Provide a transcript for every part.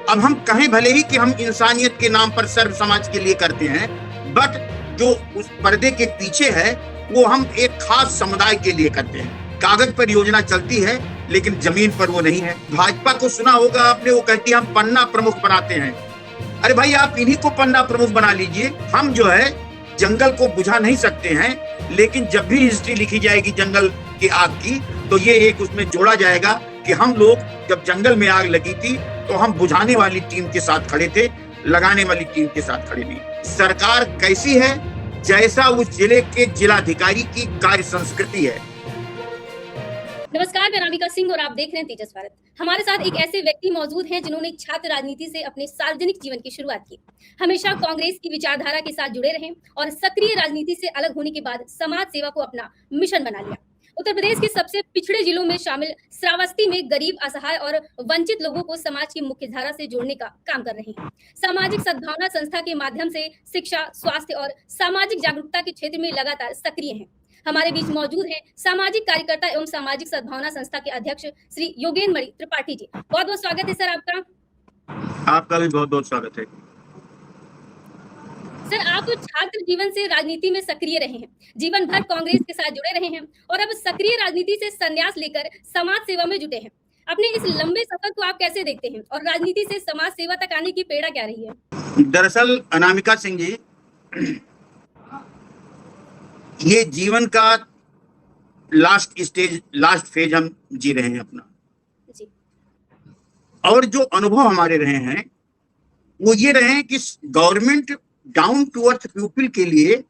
अब हम कहें भले ही कि हम इंसानियत के नाम पर सर्व समाज के लिए करते हैं, बट जो उस पर्दे के पीछे है वो हम एक खास समुदाय के लिए करते हैं। कागज पर योजना चलती है लेकिन जमीन पर वो नहीं है। भाजपा को सुना होगा आपने, वो कहती है हम पन्ना प्रमुख बनाते हैं। अरे भाई, आप इन्हीं को पन्ना प्रमुख बना लीजिए। हम जो है जंगल को बुझा नहीं सकते हैं, लेकिन जब भी हिस्ट्री लिखी जाएगी जंगल की आग की, तो ये एक उसमें जोड़ा जाएगा कि हम लोग जब जंगल में आग लगी थी तो हम बुझाने वाली टीम के साथ खड़े थे, लगाने वाली टीम के साथ खड़े नहीं। सरकार कैसी है? जैसा उस जिले के जिलाधिकारी की कार्य संस्कृति है। नमस्कार, मैं रामिका सिंह और आप देख रहे हैं तेजस भारत। हमारे साथ एक ऐसे व्यक्ति मौजूद हैं जिन्होंने छात्र राजनीति से अपने सार्वजनिक जीवन की शुरुआत की। हमेशा कांग्रेस की विचारधारा के साथ जुड़े रहे और सक्रिय राजनीति से अलग होने के बाद समाज सेवा को अपना मिशन बना लिया। उत्तर प्रदेश के सबसे पिछड़े जिलों में शामिल श्रावस्ती में गरीब, असहाय और वंचित लोगों को समाज की मुख्य धारा से जोड़ने का काम कर रहे हैं। सामाजिक सद्भावना संस्था के माध्यम से शिक्षा, स्वास्थ्य और सामाजिक जागरूकता के क्षेत्र में लगातार सक्रिय हैं। हमारे बीच मौजूद हैं सामाजिक कार्यकर्ता एवं सामाजिक सद्भावना संस्था के अध्यक्ष श्री योगेन मणि त्रिपाठी जी। बहुत बहुत स्वागत है सर आपका। आपका भी बहुत बहुत स्वागत है। सर, आप छात्र जीवन से राजनीति में सक्रिय रहे हैं, जीवन भर कांग्रेस के साथ जुड़े रहे हैं और अब सक्रिय राजनीति से संन्यास लेकर समाज सेवा में जुटे हैं। अपने इस लंबे सफर को आप कैसे देखते हैं और राजनीति से समाज सेवा तक आने की प्रेरणा क्या रही है? दरअसल अनामिका सिंह जी, ये जीवन का लास्ट फेज हम जी रहे हैं अपना जी। और जो अनुभव हमारे रहे हैं वो ये रहे हैं कि government down to earth people के लिए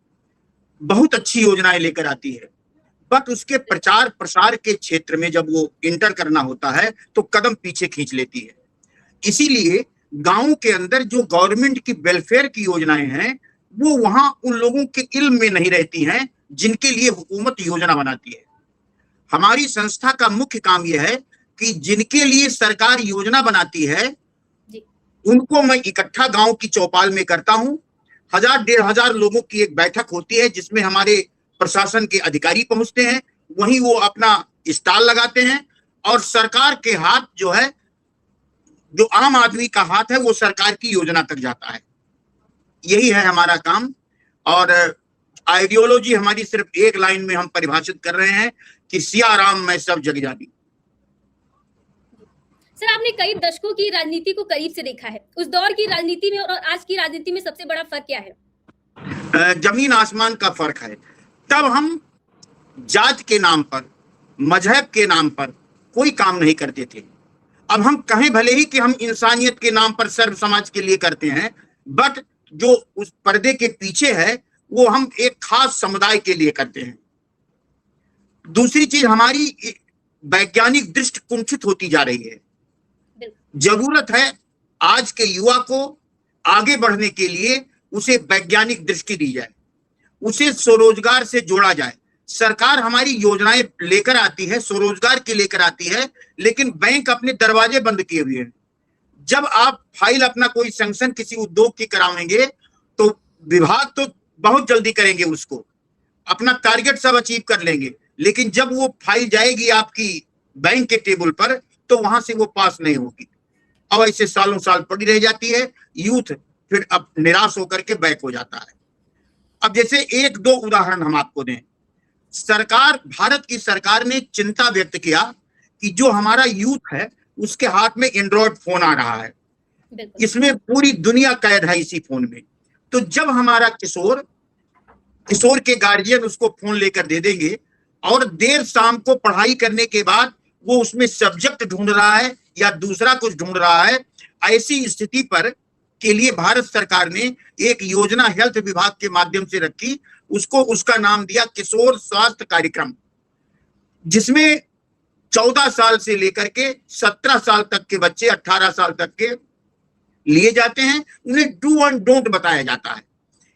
बहुत अच्छी योजनाएं लेकर आती है, बट उसके प्रचार प्रसार के क्षेत्र में जब वो इंटर करना होता है तो कदम पीछे खींच लेती है। इसीलिए गांव के अंदर जो गवर्नमेंट की वेलफेयर की योजनाएं हैं वो वहां उन लोगों के इल्म में नहीं रहती हैं जिनके लिए हुकूमत योजना बनाती है। हमारी संस्था का मुख्य काम यह है कि जिनके लिए सरकार योजना बनाती है उनको मैं इकट्ठा गांव की चौपाल में करता हूं। 1000-1500 लोगों की एक बैठक होती है जिसमें हमारे प्रशासन के अधिकारी पहुंचते हैं, वहीं वो अपना स्टॉल लगाते हैं और सरकार के हाथ जो है, जो आम आदमी का हाथ है, वो सरकार की योजना तक जाता है। यही है हमारा काम। और आइडियोलॉजी हमारी सिर्फ एक लाइन में हम परिभाषित कर रहे हैं कि सिया राम मैं सब जग जानी। सर, आपने कई दशकों की राजनीति को करीब से देखा है। उस दौर की राजनीति में और आज की राजनीति में सबसे बड़ा फर्क क्या है? जमीन आसमान का फर्क है। तब हम जात के नाम पर, मजहब के नाम पर कोई काम नहीं करते थे। अब हम कहें भले ही कि हम इंसानियत के नाम पर सर्व समाज के लिए करते हैं, बट जो उस पर्दे के पीछे है वो हम एक खास समुदाय के लिए करते हैं। दूसरी चीज, हमारी वैज्ञानिक दृष्टि कुंठित होती जा रही है। जरूरत है आज के युवा को आगे बढ़ने के लिए उसे वैज्ञानिक दृष्टि दी जाए, उसे स्वरोजगार से जोड़ा जाए। सरकार हमारी योजनाएं लेकर आती है, स्वरोजगार की लेकर आती है, लेकिन बैंक अपने दरवाजे बंद किए हुए हैं। जब आप फाइल अपना कोई सैंक्शन किसी उद्योग की कराएंगे तो विभाग तो बहुत जल्दी करेंगे, उसको अपना टारगेट सब अचीव कर लेंगे, लेकिन जब वो फाइल जाएगी आपकी बैंक के टेबल पर तो वहां से वो पास नहीं होगी। अब ऐसे सालों साल पड़ी रह जाती है। यूथ फिर अब निराश होकर के बैक हो जाता है। अब जैसे एक दो उदाहरण हम आपको दें। भारत की सरकार ने चिंता व्यक्त किया कि जो हमारा यूथ है उसके हाथ में एंड्रॉयड फोन आ रहा है, इसमें पूरी दुनिया कैद है इसी फोन में। तो जब हमारा किशोर के गार्जियन उसको फोन लेकर दे देंगे और देर शाम को पढ़ाई करने के बाद वो उसमें सब्जेक्ट ढूंढ रहा है या दूसरा कुछ ढूंढ रहा है, ऐसी स्थिति पर के लिए भारत सरकार ने एक योजना हेल्थ विभाग के माध्यम से रखी। उसका नाम दिया किशोर स्वास्थ्य कार्यक्रम, जिसमें 14 साल से लेकर के 17 साल तक के बच्चे, 18 साल तक के लिए जाते हैं। उन्हें डू एंड डोंट बताया जाता है।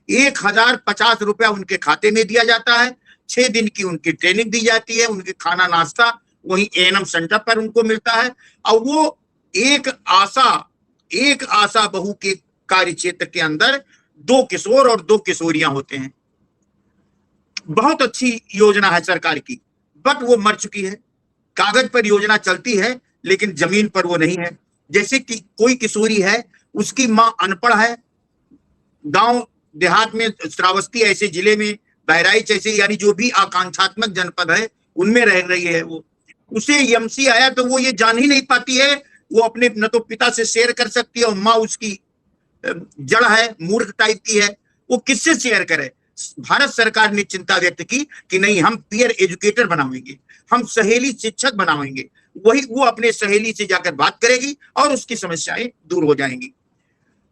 1050 रुपया उनके खाते में दिया जाता है। 6 दिन की उनकी ट्रेनिंग दी जाती है। उनके खाना नाश्ता वही एएनएम सेंटर पर उनको मिलता है। और वो एक आशा बहू के कार्य क्षेत्र के अंदर 2 किशोर और 2 किशोरियां होते हैं। बहुत अच्छी योजना है सरकार की, बट वो मर चुकी है। कागज पर योजना चलती है लेकिन जमीन पर वो नहीं है। जैसे कि कोई किशोरी है, उसकी माँ अनपढ़ है, गांव देहात में, श्रावस्ती ऐसे जिले में, बहराइच ऐसे, यानी जो भी आकांक्षात्मक जनपद है उनमें रह रही है, वो उसे एमसी आया तो वो ये जान ही नहीं पाती है, वो अपने न तो पिता से शेयर कर सकती है, और माँ उसकी जड़ है, मूर्ख टाइप की है, वो किससे शेयर करे। भारत सरकार ने चिंता व्यक्त की कि नहीं, हम पीयर एजुकेटर बनाएंगे, हम सहेली शिक्षक बनाएंगे, वही वो अपने सहेली से जाकर बात करेगी और उसकी समस्याएं दूर हो जाएंगी।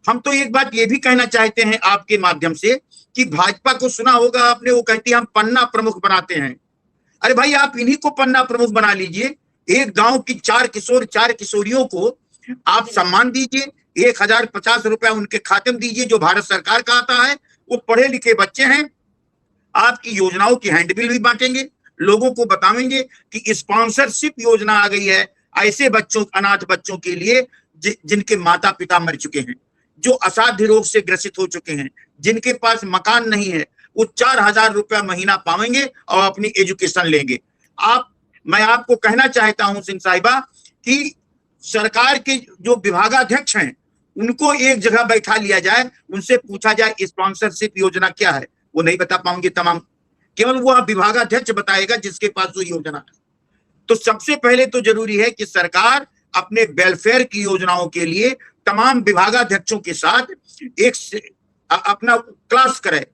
हम तो एक बात ये भी कहना चाहते हैं आपके माध्यम से कि भाजपा को सुना होगा आपने, वो कहती है हम पन्ना प्रमुख बनाते हैं। अरे भाई, आप इन्हीं को पन्ना प्रमुख बना लीजिए। एक गांव की 4 किशोर 4 किशोरियों को आप सम्मान दीजिए, 1050 रुपया उनके खाते में दीजिए, जो भारत सरकार का आता है। वो पढ़े लिखे बच्चे हैं, आपकी योजनाओं की हैंडबिल भी बांटेंगे, लोगों को बताएंगे कि स्पॉन्सरशिप योजना आ गई है ऐसे बच्चों, अनाथ बच्चों के लिए जिनके माता पिता मर चुके हैं, जो असाध्य रोग से ग्रसित हो चुके हैं, जिनके पास मकान नहीं है, वो 4000 रुपया महीना पाएंगे और अपनी एजुकेशन लेंगे। मैं आपको कहना चाहता हूं सिंह साहिबा कि सरकार के जो विभागाध्यक्ष हैं उनको एक जगह बैठा लिया जाए, उनसे पूछा जाए स्पॉन्सरशिप योजना क्या है, वो नहीं बता पाएंगे तमाम, केवल वो विभागाध्यक्ष बताएगा जिसके पास वो योजना है। तो सबसे पहले तो जरूरी है कि सरकार अपने वेलफेयर की योजनाओं के लिए तमाम विभागाध्यक्षों के साथ एक अपना क्लास करे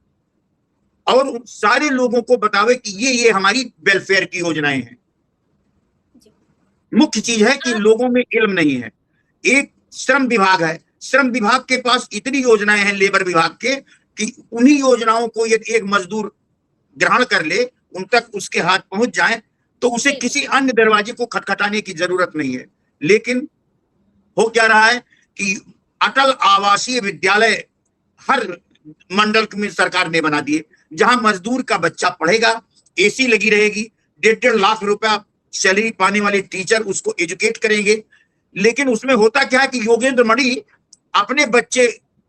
और सारे लोगों को बतावे कि ये हमारी वेलफेयर की योजनाएं हैं। मुख्य चीज है कि लोगों में इल्म नहीं है। एक श्रम विभाग है, श्रम विभाग के पास इतनी योजनाएं हैं लेबर विभाग के कि उन्हीं योजनाओं को यदि एक मजदूर ग्रहण कर ले, उन तक उसके हाथ पहुंच जाए, तो उसे किसी अन्य दरवाजे को खटखटाने की जरूरत नहीं है। लेकिन हो क्या रहा है कि अटल आवासीय विद्यालय हर मंडल में सरकार ने बना दिए, जहां मजदूर का बच्चा पढ़ेगा, एसी लगी रहेगी, 1.5 लाख रुपया सैलरी पाने वाले टीचर उसको एजुकेट करेंगे। लेकिन उसमें होता क्या है कि योगेंद्र मणि अपने बच्चे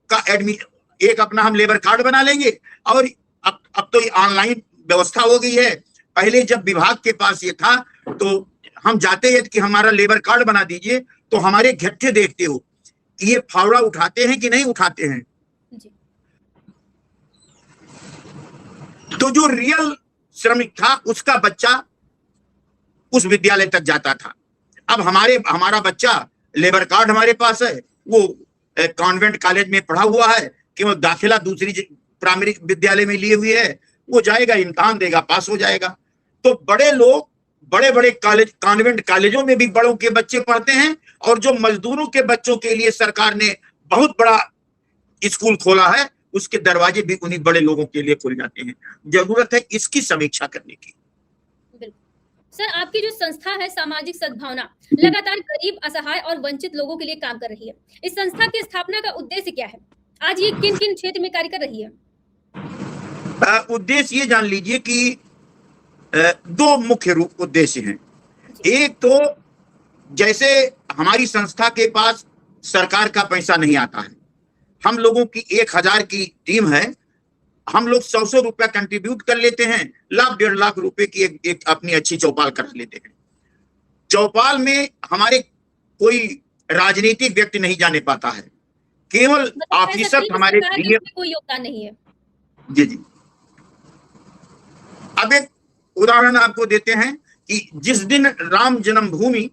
का एडमिशन, एक अपना हम लेबर कार्ड बना लेंगे, और अब तो ऑनलाइन व्यवस्था हो गई है। पहले जब विभाग के पास ये था तो हम जाते हैं कि हमारा लेबर कार्ड बना दीजिए, तो हमारे घट्टे देखते हो ये फावड़ा उठाते हैं कि नहीं उठाते हैं। तो जो रियल श्रमिक था उसका बच्चा उस विद्यालय तक जाता था। अब हमारा बच्चा लेबर कार्ड हमारे पास है, वो कॉन्वेंट कॉलेज में पढ़ा हुआ है, केवल दाखिला दूसरी प्राइमरी विद्यालय में लिए हुए है, वो जाएगा, इम्तिहान देगा, पास हो जाएगा। तो बड़े लोग बड़े बड़े कॉलेज, कॉन्वेंट कॉलेजों में भी बड़ों के बच्चे पढ़ते हैं, और जो मजदूरों के बच्चों के लिए सरकार ने बहुत बड़ा स्कूल खोला है, उसके दरवाजे भी उन्हीं बड़े लोगों के लिए खुल जाते हैं। जरूरत है इसकी समीक्षा करने की। सर, आपकी जो संस्था है सामाजिक सद्भावना लगातार गरीब, असहाय और वंचित लोगों के लिए काम कर रही है। इस संस्था की स्थापना का उद्देश्य क्या है? आज ये किन किन क्षेत्र में कार्य कर रही है? उद्देश्य ये जान लीजिए कि 2 मुख्य रूप उद्देश्य हैं। एक तो जैसे हमारी संस्था के पास सरकार का पैसा नहीं आता है, हम लोगों की 1000 की टीम है, हम लोग 100 रुपया कंट्रीब्यूट कर लेते हैं, 1.5 लाख रुपए की एक अपनी अच्छी चौपाल कर लेते हैं। चौपाल में हमारे कोई राजनीतिक व्यक्ति नहीं जाने पाता है, केवल ऑफिसर हमारे कोई योगदान नहीं है। जी। अब एक उदाहरण आपको देते हैं कि जिस दिन राम जन्मभूमि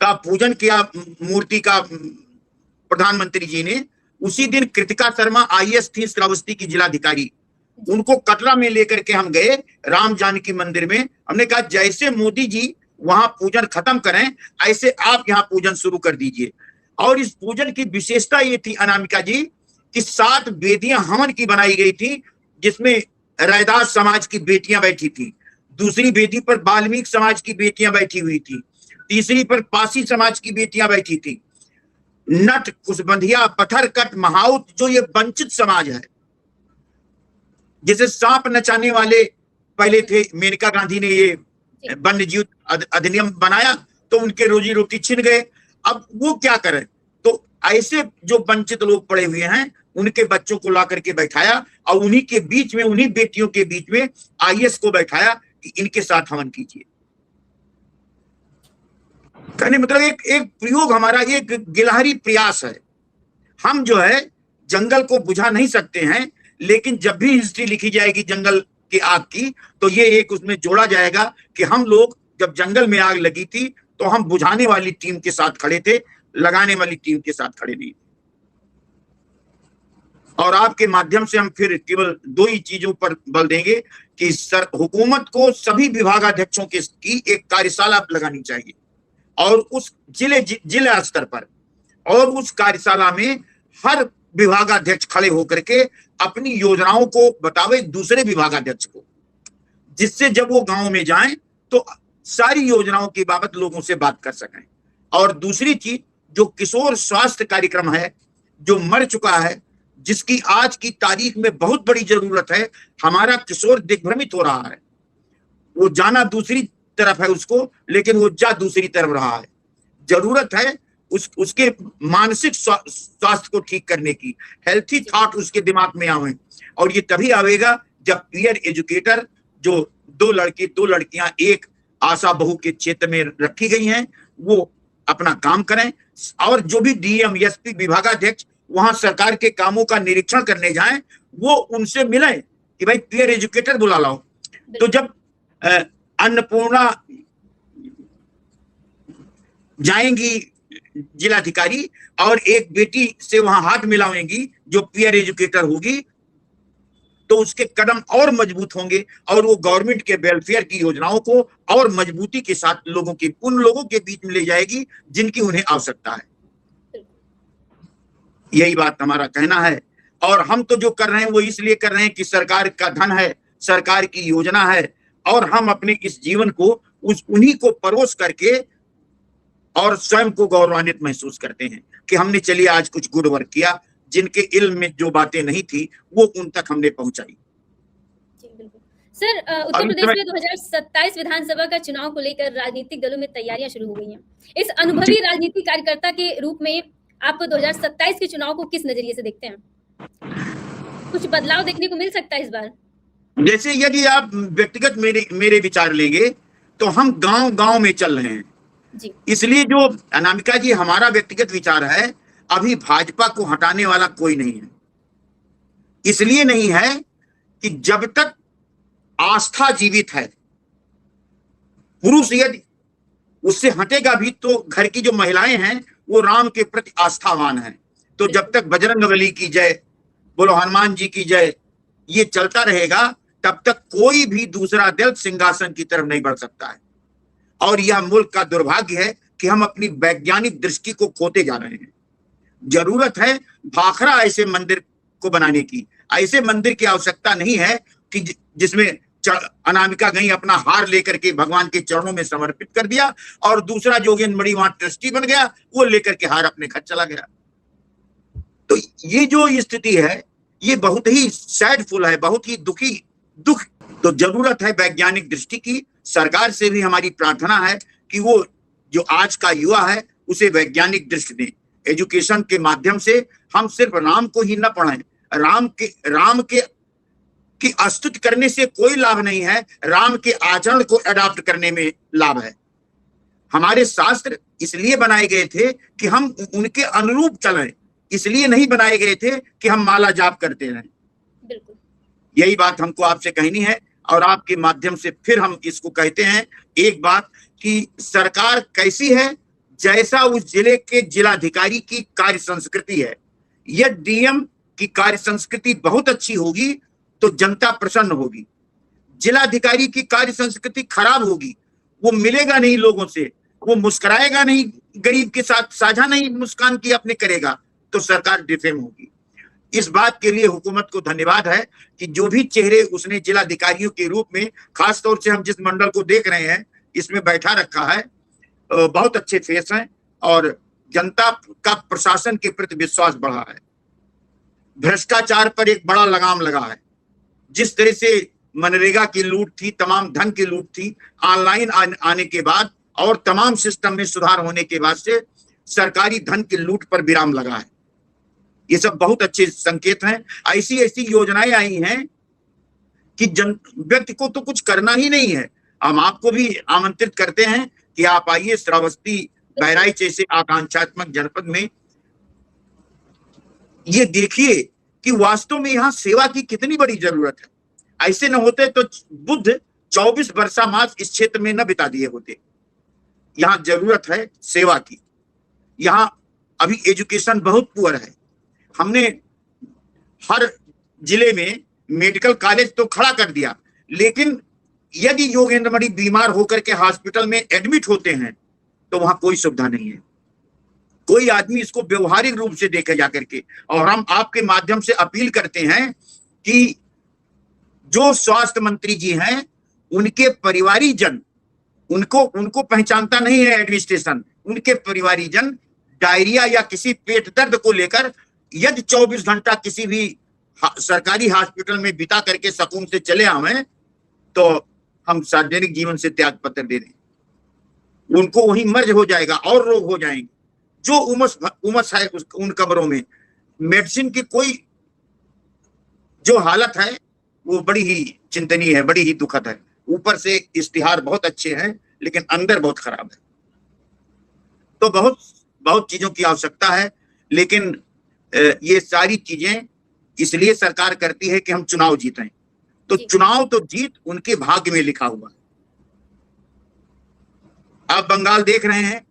का पूजन किया मूर्ति का प्रधानमंत्री जी ने, उसी दिन कृतिका शर्मा IAS थी, श्रावस्ती की जिलाधिकारी, उनको कटरा में लेकर के हम गए राम जानकी मंदिर में। हमने कहा जैसे मोदी जी वहां पूजन खत्म करें, ऐसे आप यहाँ पूजन शुरू कर दीजिए। और इस पूजन की विशेषता ये थी अनामिका जी कि 7 वेदियां हवन की बनाई गई थी, जिसमें रैदास समाज की बेटियां बैठी थी, दूसरी वेदी पर वाल्मीकि समाज की बेटियां बैठी हुई थी, तीसरी पर पासी समाज की बेटियां बैठी थी। नट, कुशबंधिया, पत्थरकट, महाउत, जो ये वंचित समाज है, जैसे सांप नचाने वाले पहले थे, मेनका गांधी ने ये वन्य जीव अधिनियम बनाया तो उनके रोजी रोटी छिन गए। अब वो क्या करें, तो ऐसे जो वंचित लोग पड़े हुए हैं उनके बच्चों को ला करके बैठाया, और उन्हीं के बीच में, उन्हीं बेटियों के बीच में IAS को बैठाया कि इनके साथ हवन कीजिए। कहने मतलब एक एक प्रयोग हमारा एक गिलहरी प्रयास है। हम जो है जंगल को बुझा नहीं सकते हैं, लेकिन जब भी हिस्ट्री लिखी जाएगी जंगल की आग की, तो ये एक उसमें जोड़ा जाएगा कि हम लोग जब जंगल में आग लगी थी तो हम बुझाने वाली टीम के साथ खड़े थे, लगाने वाली टीम के साथ खड़े नहीं थे। और आपके माध्यम से हम फिर केवल दो ही चीजों पर बल देंगे कि हुकूमत को सभी विभागाध्यक्षों की एक कार्यशाला लगानी चाहिए, और उस जिला स्तर पर, और उस कार्यशाला में हर विभागाध्यक्ष खड़े होकर के अपनी योजनाओं को बतावे दूसरे विभागाध्यक्ष को, जिससे जब वो गांव में जाएं तो सारी योजनाओं की बाबत लोगों से बात कर सकें। और दूसरी चीज, जो किशोर स्वास्थ्य कार्यक्रम है जो मर चुका है, जिसकी आज की तारीख में बहुत बड़ी जरूरत है, हमारा किशोर दिग्भ्रमित हो रहा है, वो जाना दूसरी तरफ है उसको, लेकिन वो जा दूसरी तरफ रहा है। जरूरत है उसके मानसिक स्वास्थ्य को ठीक करने की, हेल्थी थॉट उसके दिमाग में आवे, और ये तभी आवेगा जब पीयर एजुकेटर, जो दो लड़कियां एक आशा बहू के क्षेत्र में रखी गई हैं, वो अपना काम करें, और जो भी डीएम एसपी विभागाध्यक्ष वहां सरकार के कामों का निरीक्षण करने जाएं, वो उनसे मिलें कि भाई पीयर एजुकेटर बुला लाओ। तो जब अन्नपूर्णा जाएंगी जिलाधिकारी और एक बेटी से वहां हाथ मिलाएंगी जो पीयर एजुकेटर होगी, तो उसके कदम और मजबूत होंगे, और वो गवर्नमेंट के वेलफेयर की योजनाओं को और मजबूती के साथ उन लोगों के बीच में ले जाएगी जिनकी उन्हें आवश्यकता है। यही बात हमारा कहना है। और हम तो जो कर रहे हैं वो इसलिए कर रहे हैं कि सरकार का धन है, सरकार की योजना है, और हम अपने इस जीवन को उन्हीं को परोस करके और स्वयं को गौरवान्वित महसूस करते हैं कि हमने चलिए आज कुछ गुड वर्क किया, जिनके इल्म में जो बातें नहीं थी वो उन तक हमने पहुंचाई। सर, उत्तर प्रदेश में 2027 विधानसभा का चुनाव को लेकर राजनीतिक दलों में तैयारियां शुरू हो गई हैं। इस अनुभवी राजनीतिक कार्यकर्ता के रूप में आप 2027 के चुनाव को किस नजरिए से देखते हैं? कुछ बदलाव देखने को मिल सकता है इस बार? जैसे यदि आप व्यक्तिगत मेरे विचार लेंगे तो हम गांव में चल रहे हैं जी। इसलिए जो अनामिका जी हमारा व्यक्तिगत विचार है, अभी भाजपा को हटाने वाला कोई नहीं है। इसलिए नहीं है कि जब तक आस्था जीवित है, पुरुष यदि उससे हटेगा भी तो घर की जो महिलाएं हैं वो राम के प्रति आस्थावान हैं। तो जब तक बजरंगबली की जय, बोलो हनुमान जी की जय, ये चलता रहेगा, तब तक कोई भी दूसरा दल सिंहासन की तरफ नहीं बढ़ सकता है। और यह मुल्क का दुर्भाग्य है कि हम अपनी वैज्ञानिक दृष्टि को खोते जा रहे हैं। जरूरत है भाखड़ा ऐसे मंदिर को बनाने की। ऐसे मंदिर की आवश्यकता नहीं है कि जिसमें अनामिका गई अपना हार लेकर के भगवान के चरणों में समर्पित कर दिया और दूसरा जोगेंद्र मणि वहां ट्रस्टी बन गया, वो लेकर के हार अपने घर चला गया। तो ये जो स्थिति है ये बहुत ही सैडफुल है, बहुत ही दुख। तो जरूरत है वैज्ञानिक दृष्टि की। सरकार से भी हमारी प्रार्थना है कि वो जो आज का युवा है उसे वैज्ञानिक दृष्टि दें। एजुकेशन के माध्यम से हम सिर्फ राम को ही न पढ़ें, राम की स्तुति करने से कोई लाभ नहीं है, राम के आचरण को अडॉप्ट करने में लाभ है। हमारे शास्त्र इसलिए बनाए गए थे कि हम उनके अनुरूप चलें, इसलिए नहीं बनाए गए थे कि हम माला जाप करते रहें। बिल्कुल, यही बात हमको आपसे कहनी है और आपके माध्यम से फिर हम इसको कहते हैं एक बात कि सरकार कैसी है, जैसा उस जिले के जिलाधिकारी की कार्य संस्कृति है। यह डीएम की कार्य संस्कृति बहुत अच्छी होगी तो जनता प्रसन्न होगी। जिलाधिकारी की कार्य संस्कृति खराब होगी, वो मिलेगा नहीं लोगों से, वो मुस्कुराएगा नहीं, गरीब के साथ साझा नहीं मुस्कान की अपने करेगा, तो सरकार डिफेम होगी। इस बात के लिए हुकूमत को धन्यवाद है कि जो भी चेहरे उसने जिलाधिकारियों के रूप में, खास तौर से हम जिस मंडल को देख रहे हैं इसमें बैठा रखा है, बहुत अच्छे फेस हैं और जनता का प्रशासन के प्रति विश्वास बढ़ा है। भ्रष्टाचार पर एक बड़ा लगाम लगा है। जिस तरह से मनरेगा की लूट थी, तमाम धन की लूट थी, ऑनलाइन आने के बाद और तमाम सिस्टम में सुधार होने के बाद से सरकारी धन की लूट पर विराम लगा है। ये सब बहुत अच्छे संकेत हैं। ऐसी योजनाएं आई हैं कि व्यक्ति को तो कुछ करना ही नहीं है। हम आपको भी आमंत्रित करते हैं कि आप आइए, श्रावस्ती बहराइच जैसे आकांक्षात्मक जनपद में ये देखिए कि वास्तव में यहाँ सेवा की कितनी बड़ी जरूरत है। ऐसे न होते तो बुद्ध 24 वर्षा मास इस क्षेत्र में न बिता दिए होते। यहाँ जरूरत है सेवा की। यहाँ अभी एजुकेशन बहुत पुअर है। हमने हर जिले में मेडिकल कॉलेज तो खड़ा कर दिया, लेकिन यदि योगेंद्र मणि बीमार होकर के हॉस्पिटल में एडमिट होते हैं तो वहां कोई सुविधा नहीं है। कोई आदमी इसको व्यवहारिक रूप से देखे जाकर के। और हम आपके माध्यम से अपील करते हैं कि जो स्वास्थ्य मंत्री जी हैं उनके परिवारीजन, उनको पहचानता नहीं है एडमिनिस्ट्रेशन, उनके परिवारीजन डायरिया या किसी पेट दर्द को लेकर यदि 24 घंटा किसी भी सरकारी हॉस्पिटल में बिता करके सुकून से चले आवे तो हम सार्वजनिक जीवन से त्याग पत्र दे दें। उनको वहीं मर्ज हो जाएगा और रोग हो जाएंगे। जो उमस है उन कमरों में, मेडिसिन की कोई जो हालत है वो बड़ी ही चिंतनीय है, बड़ी ही दुखद है। ऊपर से इश्तिहार बहुत अच्छे हैं लेकिन अंदर बहुत खराब है। तो बहुत चीजों की आवश्यकता है, लेकिन ये सारी चीजें इसलिए सरकार करती है कि हम चुनाव जीतें। तो चुनाव तो जीत उनके भाग्य में लिखा हुआ है। आप बंगाल देख रहे हैं,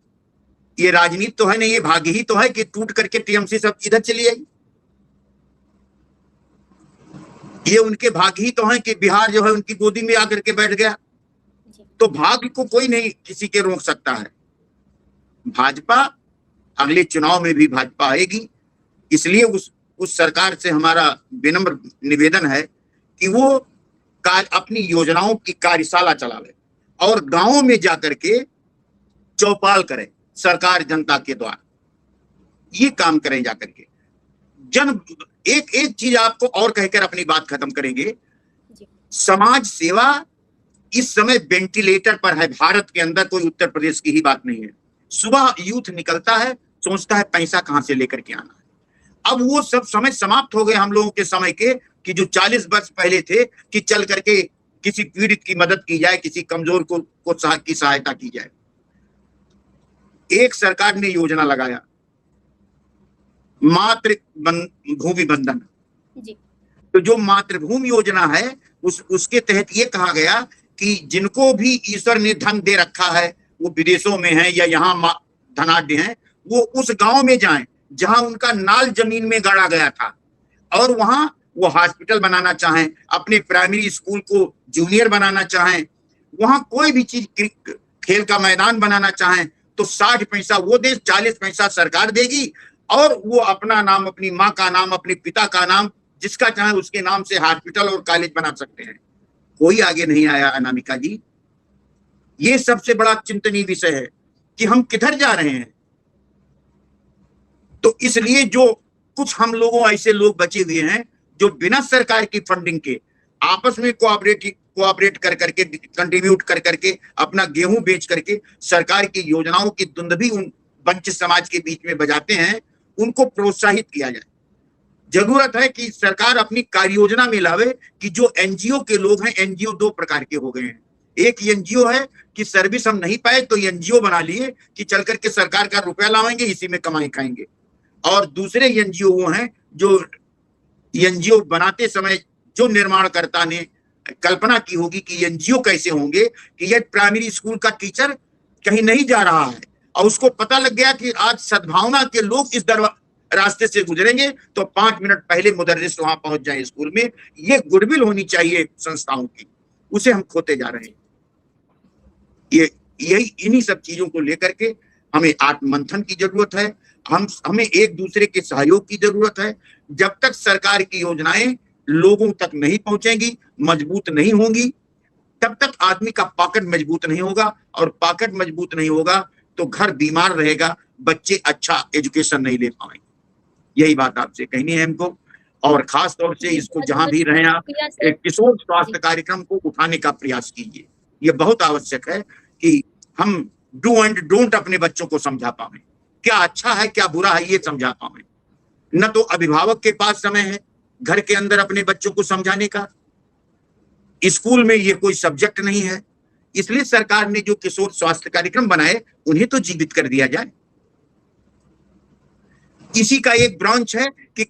ये राजनीति तो है नहीं, ये भाग्य ही तो है कि टूट करके टीएमसी सब इधर चली आई। ये उनके भाग्य ही तो है कि बिहार जो है उनकी गोदी में आकर के बैठ गया। तो भाग्य को कोई नहीं किसी के रोक सकता है। भाजपा अगले चुनाव में भी भाजपा आएगी। इसलिए उस सरकार से हमारा विनम्र निवेदन है कि वो अपनी योजनाओं की कार्यशाला चलावे और गांवों में जाकर के चौपाल करें सरकार जनता के द्वारा। ये काम करें जाकर के। एक चीज आपको और कहकर अपनी बात खत्म करेंगे। समाज सेवा इस समय वेंटिलेटर पर है भारत के अंदर, कोई उत्तर प्रदेश की ही बात नहीं है। सुबह यूथ निकलता है, सोचता है पैसा कहां से लेकर के आना है। अब वो सब समय समाप्त हो गए हम लोगों के समय के, कि जो 40 वर्ष पहले थे कि चल करके किसी पीड़ित की मदद की जाए, किसी कमजोर को की सहायता की जाए। एक सरकार ने योजना लगाया मातृभूमि बंधन। तो जो मातृभूमि योजना है उसके तहत ये कहा गया कि जिनको भी ईश्वर ने धन दे रखा है, वो विदेशों में है या यहाँ धनाढ्य हैं, वो उस गांव में जाएं जहां उनका नाल जमीन में गाड़ा गया था, और वहां वो हॉस्पिटल बनाना चाहें, अपने प्राइमरी स्कूल को जूनियर बनाना चाहें, वहां कोई भी चीज खेल का मैदान बनाना चाहें तो 60 पैसा वो दे, 40 पैसा सरकार देगी, और वो अपना नाम, अपनी माँ का नाम, अपने पिता का नाम, जिसका चाहे उसके नाम से हॉस्पिटल और कॉलेज बना सकते हैं। कोई आगे नहीं आया अनामिका जी। ये सबसे बड़ा चिंतनीय विषय है कि हम किधर जा रहे हैं। तो इसलिए जो कुछ हम लोगों ऐसे लोग बचे हुए हैं जो बिना सरकार की फंडिंग के आपस में कोऑपरेट कर करके, कंट्रीब्यूट कर करके, अपना गेहूं बेच करके सरकार की योजनाओं की धुंध भी उन वंचित समाज के बीच में बजाते हैं, उनको प्रोत्साहित किया जाए। जरूरत है कि सरकार अपनी कार्य योजना में लावे कि जो एनजीओ के लोग हैं, एनजीओ 2 प्रकार के हो गए हैं। एक एनजीओ है कि सर्विस हम नहीं पाए तो एनजीओ बना लिए कि चल करके सरकार का रुपया लाएंगे, इसी में कमाई खाएंगे। और दूसरे एनजीओ वो हैं जो एनजीओ बनाते समय जो निर्माणकर्ता ने कल्पना की होगी कि एनजीओ कैसे होंगे, कि यह प्राइमरी स्कूल का टीचर कहीं नहीं जा रहा है और उसको पता लग गया कि आज सद्भावना के लोग इस रास्ते से गुजरेंगे तो 5 मिनट पहले मुदर्रिस वहां पहुंच जाए स्कूल में। ये गुडविल होनी चाहिए संस्थाओं की, उसे हम खोते जा रहे हैं। इन्हीं सब चीजों को लेकर के हमें आत्ममंथन की जरूरत है। हमें एक दूसरे के सहयोग की जरूरत है। जब तक सरकार की योजनाएं लोगों तक नहीं पहुंचेंगी, मजबूत नहीं होंगी, तब तक आदमी का पॉकेट मजबूत नहीं होगा, और पॉकेट मजबूत नहीं होगा तो घर बीमार रहेगा, बच्चे अच्छा एजुकेशन नहीं ले पाएंगे। यही बात आपसे कहनी है हमको। और खास तौर से इसको जहां भी रहे आप, एक किशोर स्वास्थ्य कार्यक्रम को उठाने का प्रयास कीजिए। ये बहुत आवश्यक है कि हम डू एंड डोंट अपने बच्चों को समझा पाए, क्या अच्छा है क्या बुरा है ये समझा पाए। न तो अभिभावक के पास समय है घर के अंदर अपने बच्चों को समझाने का, स्कूल में ये कोई सब्जेक्ट नहीं है, इसलिए सरकार ने जो किशोर स्वास्थ्य कार्यक्रम बनाए उन्हें तो जीवित कर दिया जाए। इसी का एक ब्रांच है कि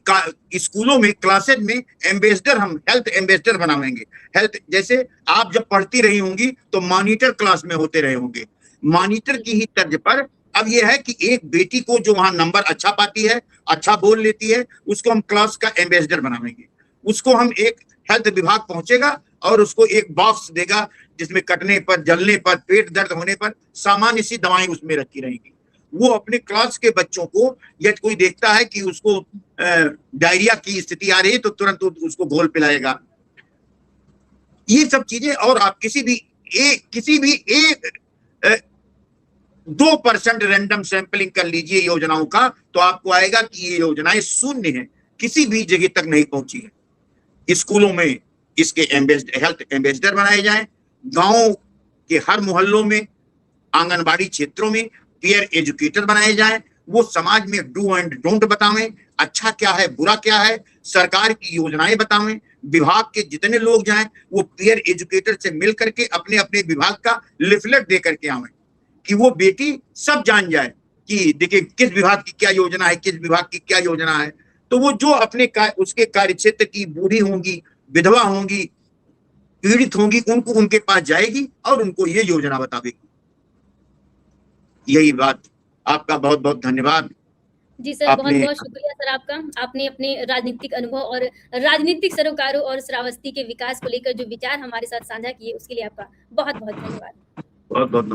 स्कूलों में, क्लासेज में एम्बेसडर, हम हेल्थ एम्बेसडर बनावेंगे। हेल्थ, जैसे आप जब पढ़ती रही होंगी तो मॉनिटर क्लास में होते रहे होंगे, मॉनिटर की ही तर्ज पर अब यह है कि एक बेटी को जो वहां नंबर अच्छा पाती है, अच्छा बोल लेती है, उसको हम क्लास का एम्बेसडर बनावेंगे। उसको हम, एक हेल्थ विभाग पहुंचेगा और उसको एक बॉक्स देगा जिसमें कटने पर, जलने पर, पेट दर्द होने पर सामान्य सी दवाएं उसमें रखी रहेंगी। वो अपने क्लास के बच्चों को, यदि कोई देखता है कि उसको डायरिया की स्थिति आ रही है तो तुरंत उसको घोल पिलाएगा। ये सब चीजें, और आप किसी भी एक 2% रैंडम सैंपलिंग कर लीजिए योजनाओं का, तो आपको आएगा कि ये योजनाएं शून्य है, किसी भी जगह तक नहीं पहुंची है। स्कूलों में इसके हेल्थ एम्बेसडर बनाए जाएं, गांव के हर मोहल्लों में, आंगनबाड़ी क्षेत्रों में पीयर एजुकेटर बनाए जाएं, वो समाज में डू एंड डोंट बतावें, अच्छा क्या है, बुरा क्या है, सरकार की योजनाएं बतावें। विभाग के जितने लोग जाएं वो पीयर एजुकेटर से मिल करके अपने अपने विभाग का लिफलेट दे करके आवें, कि वो बेटी सब जान जाए कि देखिए किस विभाग की क्या योजना है, किस विभाग की क्या योजना है। तो वो जो अपने उसके कार्य क्षेत्र की बूढ़ी होंगी, विधवा होंगी, पीड़ित होंगी, उनको उनके पास जाएगी और उनको ये योजना बतावेगी। यही बात। आपका बहुत बहुत धन्यवाद। जी सर, बहुत बहुत शुक्रिया सर आपका। आपने अपने राजनीतिक अनुभव और राजनीतिक सरोकारों और श्रावस्ती के विकास को लेकर जो विचार हमारे साथ साझा किए, उसके लिए आपका बहुत बहुत धन्यवाद। बहुत बहुत